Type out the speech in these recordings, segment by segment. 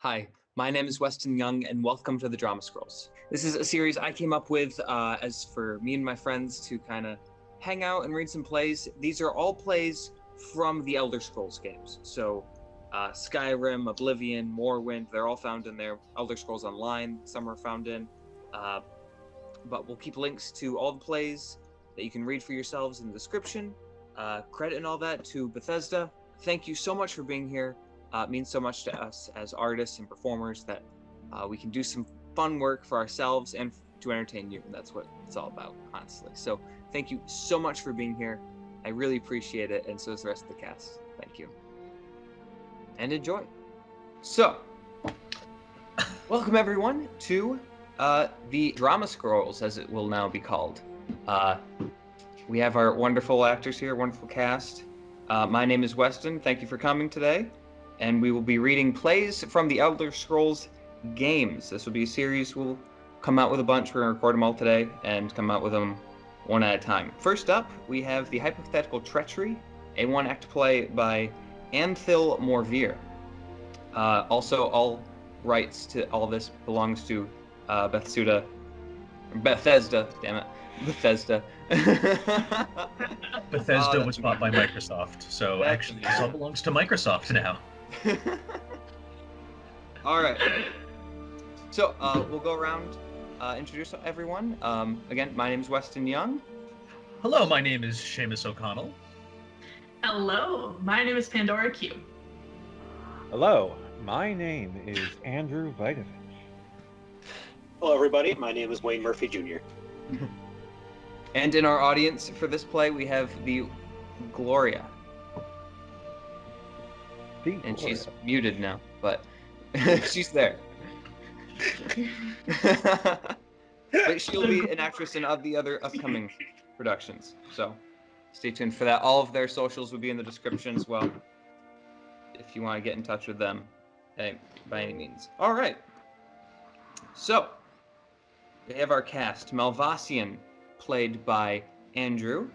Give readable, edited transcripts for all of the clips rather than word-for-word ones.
Hi, my name is Weston Young, and welcome to the Drama Scrolls. This is a series I came up with as for me and my friends to kind of hang out and read some plays. These are all plays from the Elder Scrolls games. So Skyrim, Oblivion, Morrowind, they're all found in there. Elder Scrolls Online, some are found in. But we'll keep links to all the plays that you can read for yourselves in the description. Credit and all that to Bethesda. Thank you so much for being here. It means so much to us as artists and performers that we can do some fun work for ourselves and to entertain you, and that's what it's all about, honestly. So thank you so much for being here. I really appreciate it, and so does the rest of the cast. Thank you. And enjoy. So, welcome everyone to the Drama Scrolls, as it will now be called. We have our wonderful actors here, wonderful cast. My name is Weston. Thank you for coming today. And we will be reading plays from the Elder Scrolls games. This will be a series. We'll come out with a bunch. We're going to record them all today and come out with them one at a time. First up, we have the Hypothetical Treachery, a one-act play by Anthil Morvir. Also, all rights to all this belongs to Bethesda, damn it. Bethesda. Bethesda was bought by Microsoft, so actually this all belongs to Microsoft now. All right. So we'll go around, introduce everyone. Again, my name is Weston Young. Hello, my name is Seamus O'Connell. Hello, my name is Pandora Q. Hello, my name is Andrew Vitovitch. Hello, everybody. My name is Wayne Murphy Jr. And in our audience for this play, we have the Gloria. And she's muted now, but she's there. But she'll be an actress in the other upcoming productions, so stay tuned for that. All of their socials will be in the description as well, if you want to get in touch with them by any means. All right. So, we have our cast. Malvasian, played by Andrew.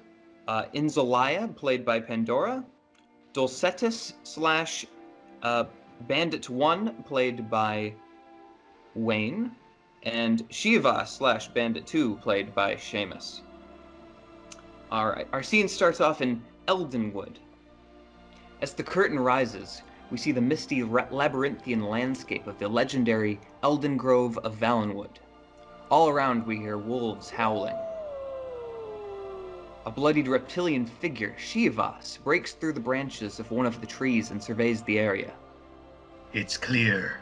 Inzalaya, played by Pandora. Dulcetus / Bandit 1, played by Wayne. And Schiavas / Bandit 2, played by Seamus. Alright, our scene starts off in Eldenwood. As the curtain rises, we see the misty labyrinthian landscape of the legendary Elden Grove of Valenwood. All around we hear wolves howling. A bloodied reptilian figure, Schiavas, breaks through the branches of one of the trees and surveys the area. It's clear.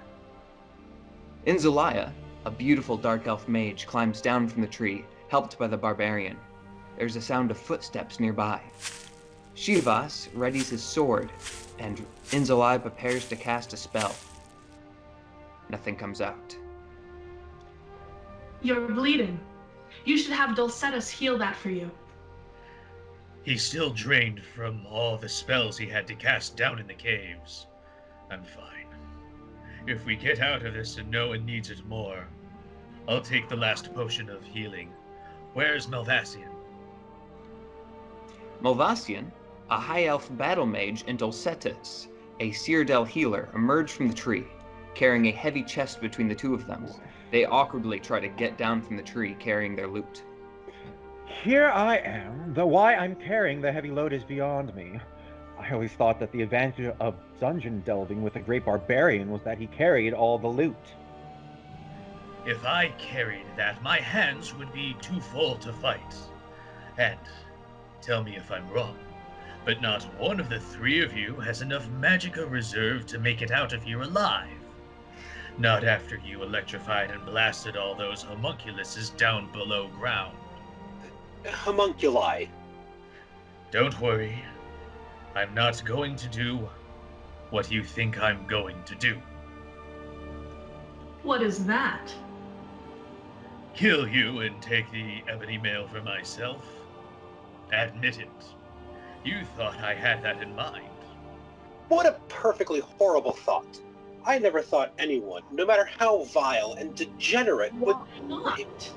Inzalaya, a beautiful dark elf mage, climbs down from the tree, helped by the barbarian. There's a sound of footsteps nearby. Schiavas readies his sword, and Inzalaya prepares to cast a spell. Nothing comes out. You're bleeding. You should have Dulcetus heal that for you. He's still drained from all the spells he had to cast down in the caves. I'm fine. If we get out of this and no one needs it more, I'll take the last potion of healing. Where's Malvasian? Malvasian, a high elf battle mage, and Dulcetus, a Cyrodiil healer, emerge from the tree, carrying a heavy chest between the two of them. They awkwardly try to get down from the tree, carrying their loot. Here I am, though why I'm carrying the heavy load is beyond me. I always thought that the advantage of dungeon delving with a great barbarian was that he carried all the loot. If I carried that, my hands would be too full to fight. And, tell me if I'm wrong, but not one of the three of you has enough magicka reserve to make it out of here alive. Not after you electrified and blasted all those homunculuses down below ground. Homunculi. Don't worry. I'm not going to do what you think I'm going to do. What is that? Kill you and take the ebony mail for myself? Admit it. You thought I had that in mind. What a perfectly horrible thought. I never thought anyone, no matter how vile and degenerate, would... Why not?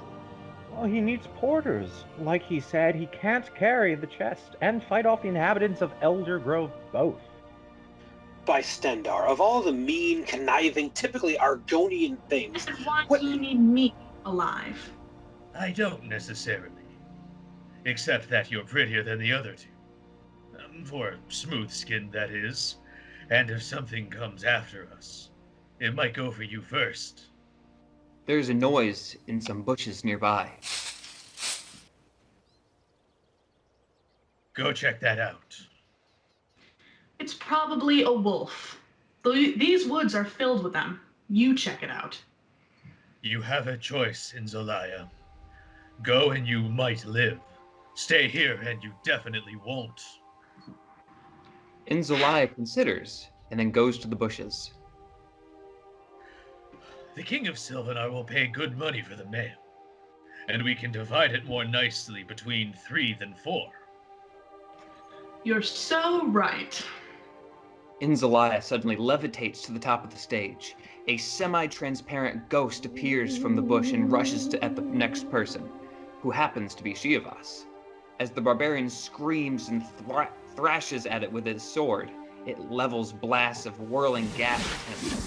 Well, he needs porters. Like he said, he can't carry the chest and fight off the inhabitants of Elder Grove both. by Stendar, of all the mean, conniving, typically Argonian things, And why what... do you need me alive? I don't necessarily. Except that you're prettier than the other two. For smooth skin, that is. And if something comes after us, it might go for you first. There's a noise in some bushes nearby. Go check that out. It's probably a wolf. These woods are filled with them. You check it out. You have a choice, Inzolaya. Go and you might live. Stay here and you definitely won't. Inzolaya considers, and then goes to the bushes. The King of Sylvanar will pay good money for the mail, and we can divide it more nicely between 3 than 4. You're so right. Inzolaya suddenly levitates to the top of the stage. A semi-transparent ghost appears from the bush and rushes at the next person, who happens to be Schiavas. As the barbarian screams and thrashes at it with his sword, it levels blasts of whirling gas at him.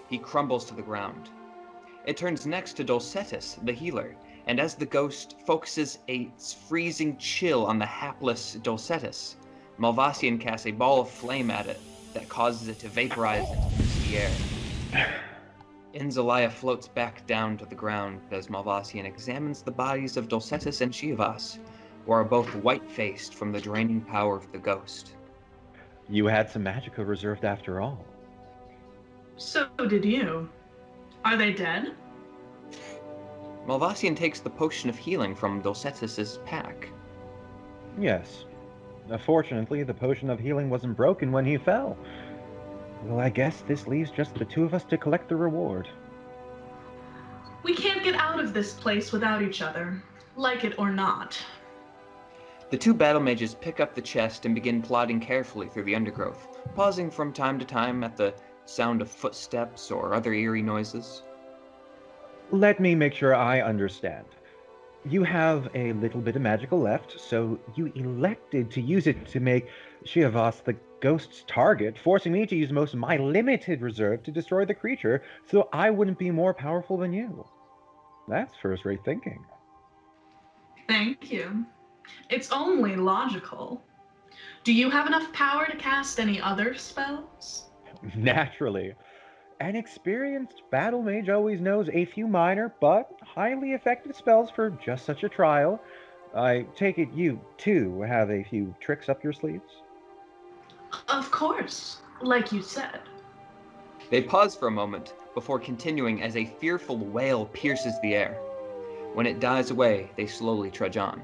He crumbles to the ground. It turns next to Dulcetus, the healer, and as the ghost focuses a freezing chill on the hapless Dulcetus, Malvasian casts a ball of flame at it that causes it to vaporize into the air. Inzolaya floats back down to the ground as Malvasian examines the bodies of Dulcetus and Schiavas, who are both white-faced from the draining power of the ghost. You had some magicka reserved after all. So did you. Are they dead? Malvasian takes the potion of healing from Dulcetus's pack. Yes. Fortunately, the potion of healing wasn't broken when he fell. Well, I guess this leaves just the two of us to collect the reward. We can't get out of this place without each other, like it or not. The two battle mages pick up the chest and begin plodding carefully through the undergrowth, pausing from time to time at the sound of footsteps or other eerie noises. Let me make sure I understand. You have a little bit of magical left, so you elected to use it to make Schiavas the ghost's target, forcing me to use most of my limited reserve to destroy the creature, so I wouldn't be more powerful than you. That's first-rate thinking. Thank you. It's only logical. Do you have enough power to cast any other spells? Naturally. An experienced battle mage always knows a few minor but highly effective spells for just such a trial. I take it you, too, have a few tricks up your sleeves? Of course, like you said. They pause for a moment before continuing as a fearful wail pierces the air. When it dies away, they slowly trudge on.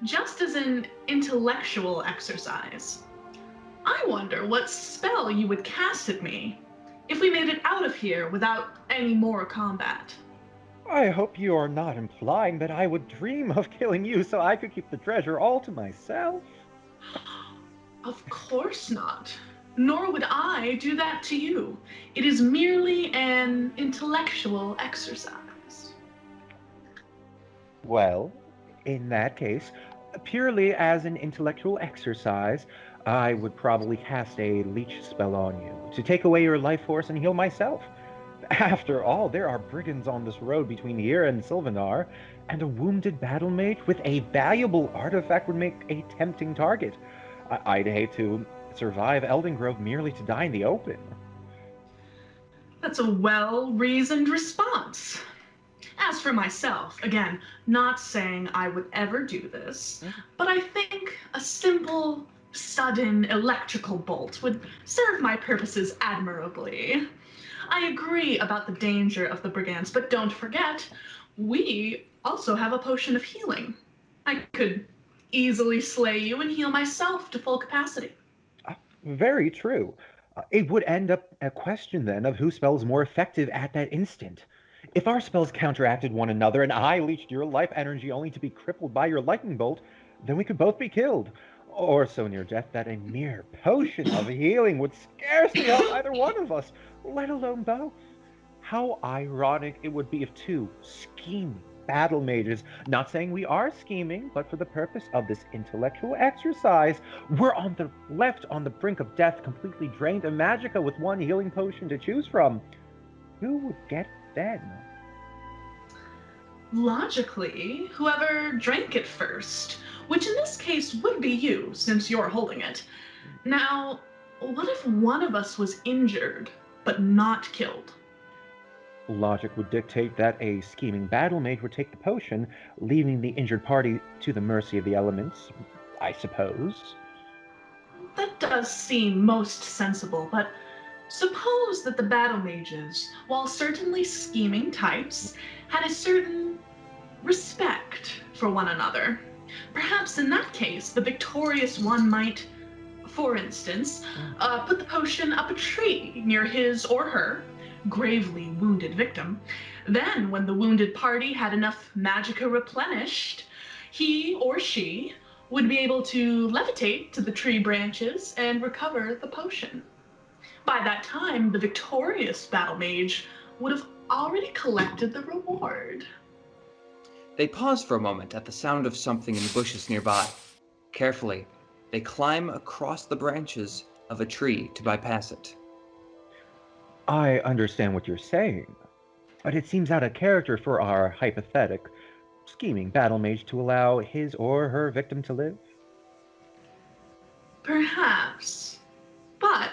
Just as an intellectual exercise, I wonder what spell you would cast at me if we made it out of here without any more combat. I hope you are not implying that I would dream of killing you so I could keep the treasure all to myself. Of course not. Nor would I do that to you. It is merely an intellectual exercise. Well, in that case, purely as an intellectual exercise, I would probably cast a leech spell on you to take away your life force and heal myself. After all, there are brigands on this road between here and Sylvanar, and a wounded battle mage with a valuable artifact would make a tempting target. I'd hate to survive Eldengrove merely to die in the open. That's a well-reasoned response. As for myself, again, not saying I would ever do this, but I think a simple, sudden electrical bolt would serve my purposes admirably. I agree about the danger of the brigands, but don't forget, we also have a potion of healing. I could easily slay you and heal myself to full capacity. Very true. It would end up a question then of whose spell is more effective at that instant. If our spells counteracted one another and I leached your life energy only to be crippled by your lightning bolt, then we could both be killed. Or so near death that a mere potion of healing would scarcely help either one of us, let alone both. How ironic it would be if two scheming, battle mages. Not saying we are scheming, but for the purpose of this intellectual exercise, we're on the brink of death, completely drained of magicka with one healing potion to choose from. Who would get it then? Logically, whoever drank it first, which in this case would be you, since you're holding it. Now, what if one of us was injured, but not killed? Logic would dictate that a scheming battle mage would take the potion, leaving the injured party to the mercy of the elements, I suppose. That does seem most sensible, but suppose that the battle mages, while certainly scheming types, had a certain respect for one another. Perhaps in that case, the victorious one might, for instance, put the potion up a tree near his or her gravely wounded victim. Then, when the wounded party had enough magicka replenished, he or she would be able to levitate to the tree branches and recover the potion. By that time, the victorious battle mage would have already collected the reward. They pause for a moment at the sound of something in the bushes nearby. Carefully, they climb across the branches of a tree to bypass it. I understand what you're saying, but it seems out of character for our hypothetical, scheming battle mage to allow his or her victim to live. Perhaps. But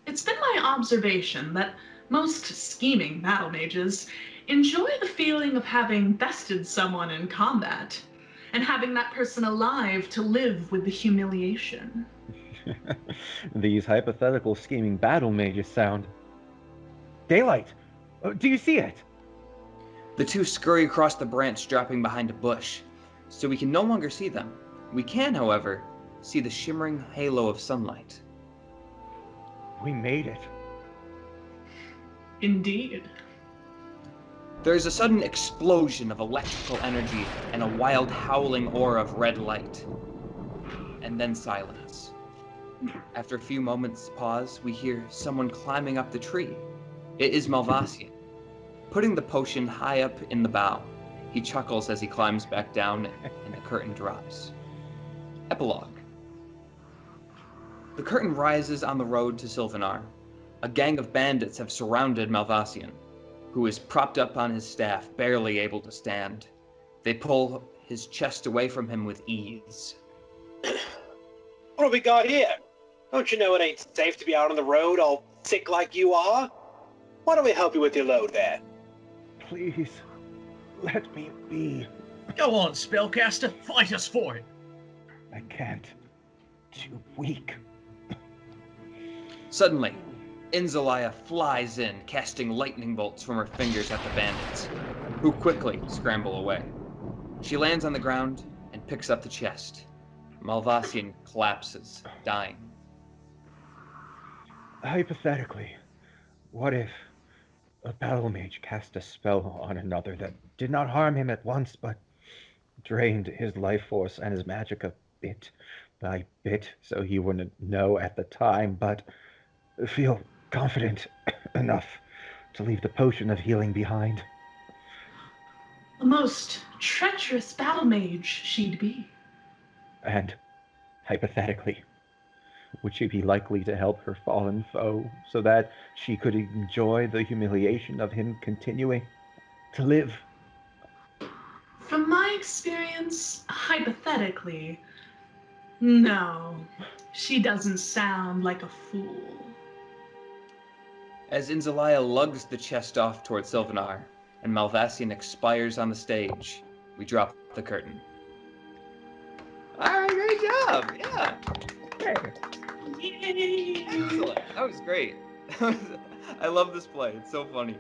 it's been my observation that most scheming battle mages enjoy the feeling of having bested someone in combat, and having that person alive to live with the humiliation. These hypothetical scheming battle mages sound... Daylight! Do you see it? The two scurry across the branch, dropping behind a bush, so we can no longer see them. We can, however, see the shimmering halo of sunlight. We made it. Indeed. There is a sudden explosion of electrical energy and a wild howling aura of red light. And then silence. After a few moments' pause, we hear someone climbing up the tree. It is Malvasian. Putting the potion high up in the bough, he chuckles as he climbs back down and the curtain drops. Epilogue. The curtain rises on the road to Sylvanar. A gang of bandits have surrounded Malvasian, who is propped up on his staff, barely able to stand. They pull his chest away from him with ease. What have we got here? Don't you know it ain't safe to be out on the road all sick like you are? Why don't we help you with your load there? Please, let me be. Go on, spellcaster, fight us for it. I can't. Too weak. Suddenly, Inzaliah flies in, casting lightning bolts from her fingers at the bandits, who quickly scramble away. She lands on the ground and picks up the chest. Malvasian collapses, dying. Hypothetically, what if a battle mage cast a spell on another that did not harm him at once, but drained his life force and his magicka bit by bit, so he wouldn't know at the time, but feel confident enough to leave the potion of healing behind? A most treacherous battle mage she'd be. And, hypothetically, would she be likely to help her fallen foe so that she could enjoy the humiliation of him continuing to live? From my experience, hypothetically, no. She doesn't sound like a fool. As Inzaliah lugs the chest off toward Sylvanar, and Malvasian expires on the stage, we drop the curtain. Alright, great job! Yeah! Yay! Excellent. That was great. I love this play. It's so funny.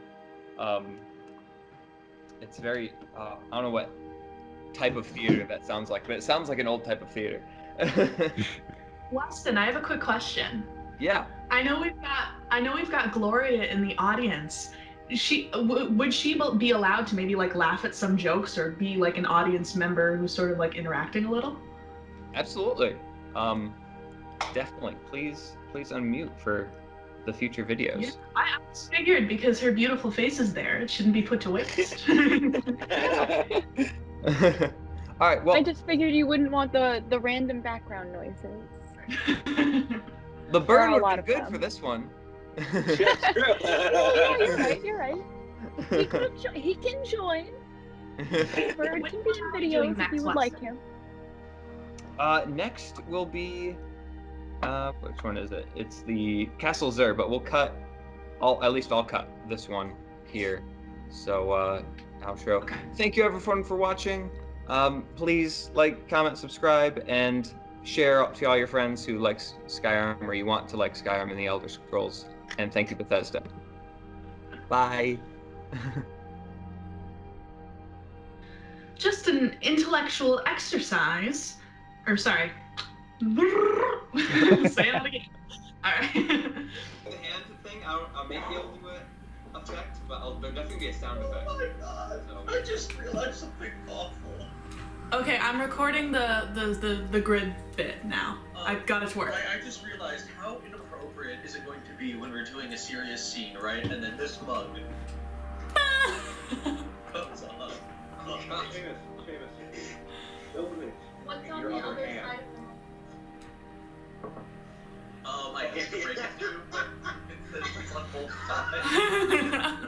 It's very, I don't know what type of theater that sounds like, but it sounds like an old type of theater. Weston, I have a quick question. Yeah. I know we've got Gloria in the audience. Would she be allowed to maybe like laugh at some jokes or be like an audience member who's sort of like interacting a little? Absolutely. Definitely. Please unmute for the future videos. Yeah, I just figured because her beautiful face is there, it shouldn't be put to waste. All right. Well, I just figured you wouldn't want the random background noises. the bird a would lot be of good them. for this one. That's true. Yeah, you're right. He can join. Bird can be in videos if you would like him. Next will be, which one is it? It's the Castle Zur, but we'll cut, at least I'll cut this one here. So, outro. Okay. Thank you everyone for watching. Please like, comment, subscribe, and share to all your friends who like Skyrim or you want to like Skyrim and the Elder Scrolls. And thank you, Bethesda. Bye. Just an intellectual exercise. Or sorry. Say that again. Alright. The hand thing, I may be able to effect, but there'll definitely be a sound effect. Oh my god! So. I just realized something awful. Okay, I'm recording the grid bit now. I got it to work. I just realized how inappropriate is it going to be when we're doing a serious scene, right? And then this mug comes up. Seamus, What's on the other side I hate to break it to you, but it's on both sides.